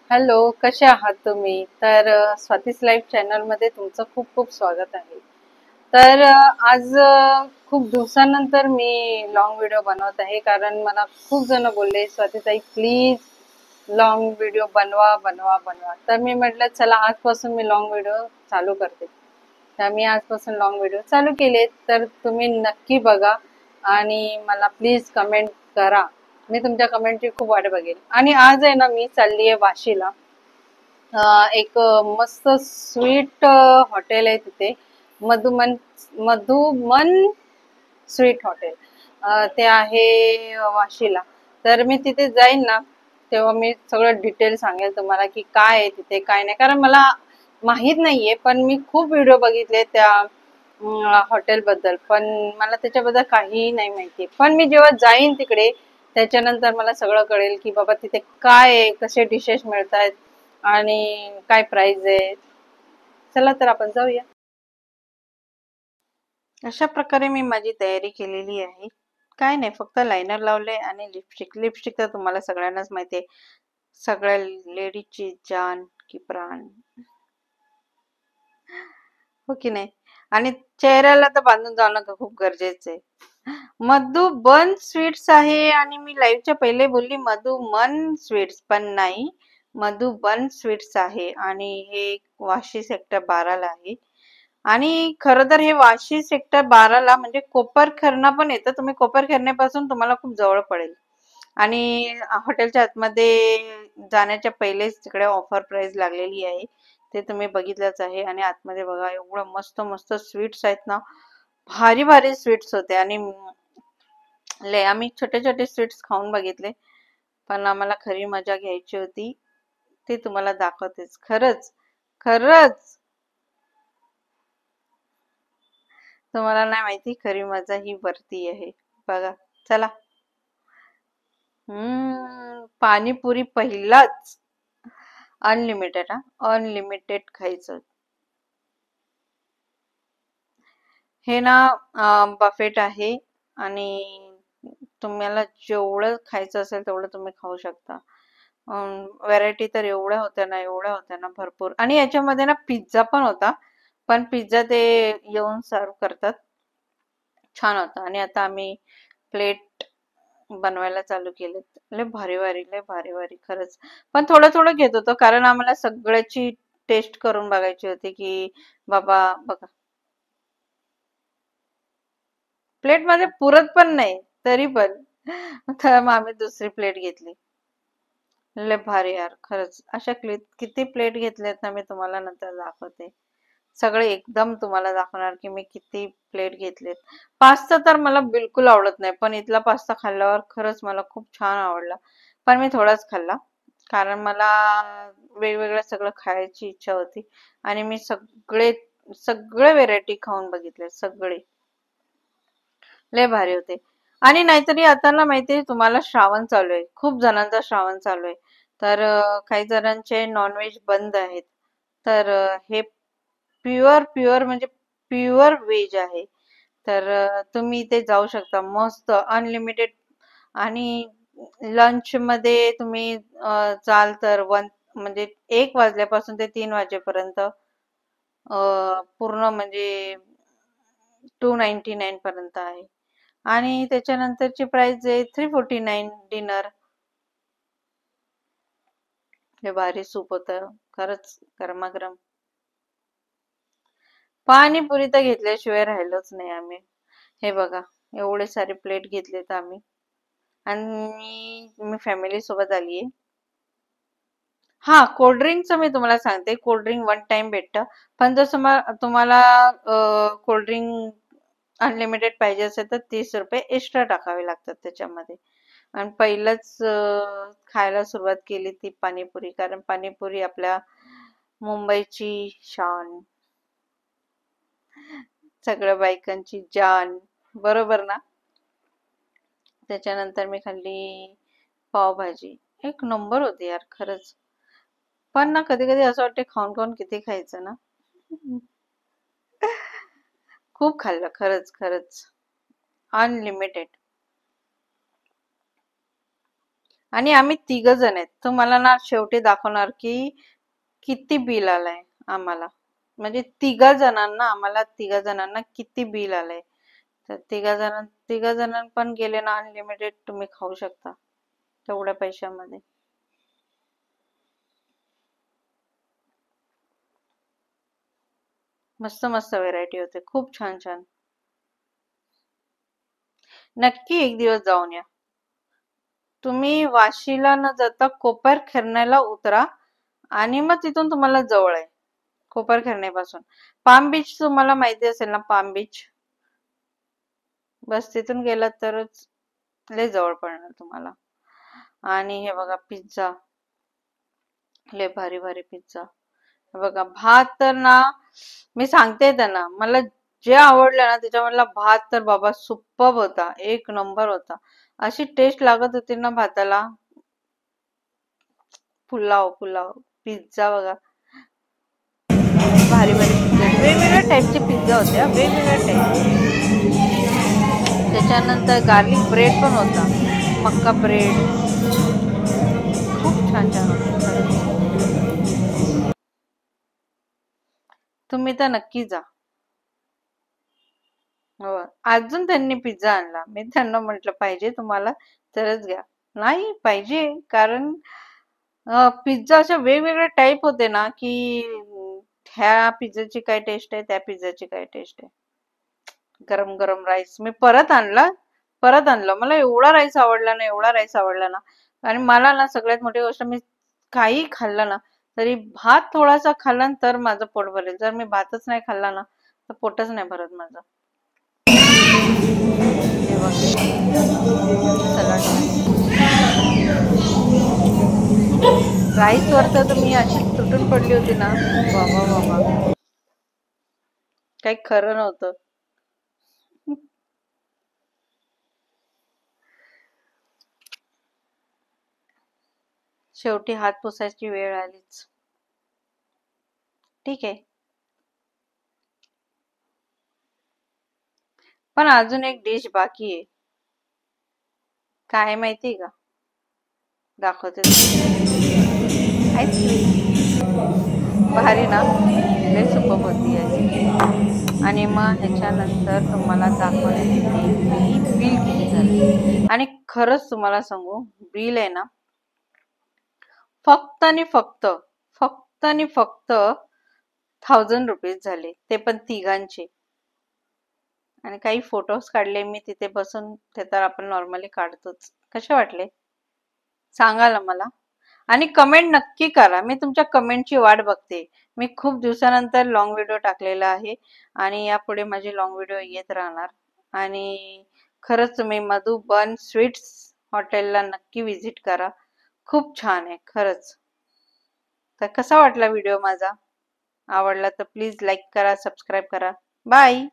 Hello, कसे आहात तुम्ही? तर स्वातीस लाईफ चॅनलमध्ये तुमचं खूप खूप स्वागत आहे. तर आज खूप दिवसानंतर मी लॉंग व्हिडिओ बनवत आहे, कारण मला खूप जण बोलले स्वातीताई प्लीज लॉंग व्हिडिओ बनवा बनवा बनवा. तर मी म्हटलं चला आजपासून मी लॉंग व्हिडिओ चालू करते. तर मी आजपासून लॉंग व्हिडिओ चालू केले, तर तुम्ही नक्की बघा आणि मला प्लीज कमेंट करा. मी तुमच्या कमेंटची खूप वाट बघेल. आणि आज आहे ना, मी चालली आहे वाशीला. एक मस्त स्वीट हॉटेल आहे तिथे. मधुमन मधुमन स्वीट हॉटेल ते आहे वाशीला. तर मी तिथे जाईन ना, तेव्हा मी सगळं डिटेल सांगेल तुम्हाला की काय आहे तिथे काय नाही, कारण मला माहित नाहीये. पण मी खूप व्हिडिओ बघितले त्या हॉटेल बद्दल, पण मला त्याच्याबद्दल काहीही नाही माहिती. पण मी जेव्हा जाईन तिकडे त्याच्यानंतर मला सगळं कळेल की बाबा तिथे काय आहे, कसे डिशेस मिळतात आणि काय प्राइस आहे. चला तर आपण जाऊया. अशा प्रकारे मी माझी तयारी केलेली आहे. काय नाही, फक्त लायनर लावले आणि लिपस्टिक. लिपस्टिक तर तुम्हाला सगळ्यांनाच माहिती आहे, सगळ्या लेडीजची जान की प्राण, हो की नाही? आणि चेहऱ्याला तर बांधून जाणं खूप गरजेचं आहे. मधुबन स्वीट्स आहे आणि मी लाईव्हच्या पहिले बोलली मधुमन स्वीट्स, पण नाही, मधुबन स्वीट्स आहे. आणि हे वाशी सेक्टर 12 ला आहे. आणि खरं तर हे वाशी सेक्टर 12 ला म्हणजे कोपरखरणा पण येतं. तुम्ही कोपरखरणेपासून तुम्हाला खूप जवळ पडेल. आणि हॉटेलच्या आतमध्ये जाण्याच्या पहिलेच तिकडे ऑफर प्राइस लागलेली आहे, ते तुम्ही बघितलंच आहे. आणि आतमध्ये बघा, एवढं मस्त मस्त स्वीट्स आहेत ना, भारी भारी स्वीट्स होते. आणि आम्ही छोटे छोटे स्वीट्स खाऊन बघितले, पण आम्हाला खरी मजा घ्यायची होती, ते तुम्हाला दाखवतेच. खरंच खरंच तुम्हाला नाही माहिती, खरी मजा ही वरती आहे. बघा, चला. पाणीपुरी पहिलाच अनलिमिटेड, हा अनलिमिटेड खायचं. हे ना बफेट आहे. आणि तुम्हाला जेवढं खायचं असेल तेवढं तुम्ही खाऊ शकता. व्हरायटी तर एवढ्या होत्या ना भरपूर. आणि याच्यामध्ये ना पिझ्झा पण होता, पण पिझ्झा ते येऊन सर्व करतात. छान होता. आणि आता आम्ही प्लेट बनवायला चालू केलेत. लय भारी भारी, लय भारी भारी खरंच. पण थोडं थोडं घेत होतो, कारण आम्हाला सगळ्याची टेस्ट करून बघायची होती की बाबा बघा, प्लेट मध्ये पुरत पण नाही तरी पण. तर मग आम्ही दुसरी प्लेट घेतली. लय भारी यार, खरंच. अशा किती प्लेट घेतल्यात ना, मी तुम्हाला नंतर दाखवते. सगळे एकदम तुम्हाला दाखवणार की मी किती प्लेट घेतलेत. पास्ता तर मला बिलकुल आवडत नाही, पण इथला पास्ता खाल्ल्यावर खरंच मला खूप छान आवडला. पण मी थोडाच खाल्ला, कारण मला वेगवेगळं सगळं खायची इच्छा होती. आणि मी सगळे सगळे व्हेरायटी खाऊन बघितले, सगळे लय भारी होते. आणि नाहीतरी आता ना, माहितीये तुम्हाला, श्रावण चालू आहे. खूप जणांचा श्रावण चालू आहे. तर काही जणांचे नॉनव्हेज बंद आहेत. तर हे प्युअर प्युअर म्हणजे प्युअर व्हेज आहे. तर तुम्ही इथे जाऊ शकता, मस्त अनलिमिटेड. आणि लंच मध्ये तुम्ही जाल तर म्हणजे 1 वाजल्यापासून ते 3 वाजेपर्यंत पूर्ण म्हणजे 299 पर्यंत आहे. आणि त्याच्यानंतरची प्राइस आहे 349 डिनर. हे भारी सूप होतं, खरंच गरमागरम. पाणीपुरी तर घेतल्याशिवाय राहिलोच नाही आम्ही. हे बघा, एवढे सारे प्लेट घेतलेत आम्ही. आणि मी फॅमिली सोबत आलीये. हा, कोल्ड्रिंकचं मी तुम्हाला सांगते. कोल्ड्रिंक वन टाइम भेटतं. पण जर तुम्हाला कोल्ड्रिंक अनलिमिटेड पाहिजे असेल तर 30 रुपये एक्स्ट्रा टाकावे लागतात त्याच्यामध्ये. आणि पहिलंच खायला सुरुवात केली ती पाणीपुरी, कारण पाणीपुरी आपल्या मुंबईची शान, सगळ्या बायकांची जान, बरोबर ना? त्याच्यानंतर मी खाल्ली पावभाजी. एक नंबर होती यार, खरंच. पण ना, कधी कधी असं वाटतं खाऊन खाऊन किती खायचं ना. खूप खाल्लं, खरंच खरंच. अनलिमिटेड. आणि आम्ही 3 जण आहेत. तुम्हाला ना शेवटी दाखवणार की किती बिल आलंय आम्हाला. म्हणजे आम्हाला 3 जणांना किती बिल आलंय. तर 3 जण पण गेले ना, अनलिमिटेड तुम्ही खाऊ शकता तेवढ्या पैशामध्ये. मस्त मस्त व्हेरायटी होते, खूप छान छान. नक्की एक दिवस जाऊन या. तुम्ही वाशीला न जाता कोपर खिरण्याला उतरा आणि मग तिथून तुम्हाला जवळ आहे कोपर खिरण्यापासून. पाम बीच तुम्हाला माहिती असेल ना, पाम बीच. बस तिथून गेलात तरच लय जवळ पडणार तुम्हाला. आणि हे बघा पिझ्झा, लय भारी भारी पिझ्झा. हे बघा भात तर ना, मी सांगते त्यांना मला जे आवडलं ना त्याच्यामधला भात तर बाबा सुपर्ब होता, एक नंबर होता. अशी टेस्ट लागत होती ना भाताला. पुलाव पुलाव. पिझ्झा बघा, भारी भारी पिझ्झा, वेगवेगळ्या टाईपचे पिझ्झा होते, वेगवेगळ्या टाईप. त्याच्यानंतर गार्लिक ब्रेड पण होता, मक्का ब्रेड. खूप छान छान होतं खरंच. तुम्ही तर नक्की जा. हो. अजून त्यांनी पिझ्झा आणला, मी त्यांना म्हंटल पाहिजे तुम्हाला तरच घ्या. नाही पाहिजे, कारण पिझ्झा अशा वेगवेगळ्या टाईप होते ना की ह्या पिझ्झाची काय टेस्ट आहे, त्या पिझ्झाची काय टेस्ट आहे. गरम गरम राईस मी परत आणलं. मला एवढा राईस आवडला ना, एवढा राईस आवडला ना. आणि मला ना सगळ्यात मोठी गोष्ट, मी काही खाल्लं ना तरी भात थोडासा खाल्ला तर माझं पोट भरेल. जर मी भातच नाही खाल्ला ना तर पोटच नाही भरत माझं. हे बघ, सलाड. राईस वर तर मी अशी तुटून पडली होती ना, बाबा बाबा, काही खरं नव्हतं. शेवटी हात पुसायची वेळ आलीच. ठीक आहे, पण अजून एक डिश बाकी आहे. काय माहिती का? दाखवते आईस्क्रीम. भारी ना, लय सुपर होती याची. आणि मग ह्याच्यानंतर तुम्हाला दाखवते की बिल किती झालं. आणि खरंच तुम्हाला सांगू, बिल आहे ना फक्त आणि फक्त 1000 रुपीज झाले, ते पण तिघांचे. आणि काही फोटोज काढले मी तिथे बसून, ते तर आपण नॉर्मली काढतोच. कसे वाटले सांगा ना मला. आणि कमेंट नक्की करा, मी तुमच्या कमेंटची वाट बघते. मी खूप दिवसानंतर लॉंग व्हिडिओ टाकलेला आहे आणि यापुढे माझे लॉंग व्हिडिओ येत राहणार. आणि खरंच तुम्ही मधुबन स्वीट्स हॉटेलला नक्की विजिट करा, खूप छान आहे खरंच. तर कसा वाटला व्हिडिओ माझा? आवडला तर प्लीज लाईक करा, सबस्क्राईब करा. बाय.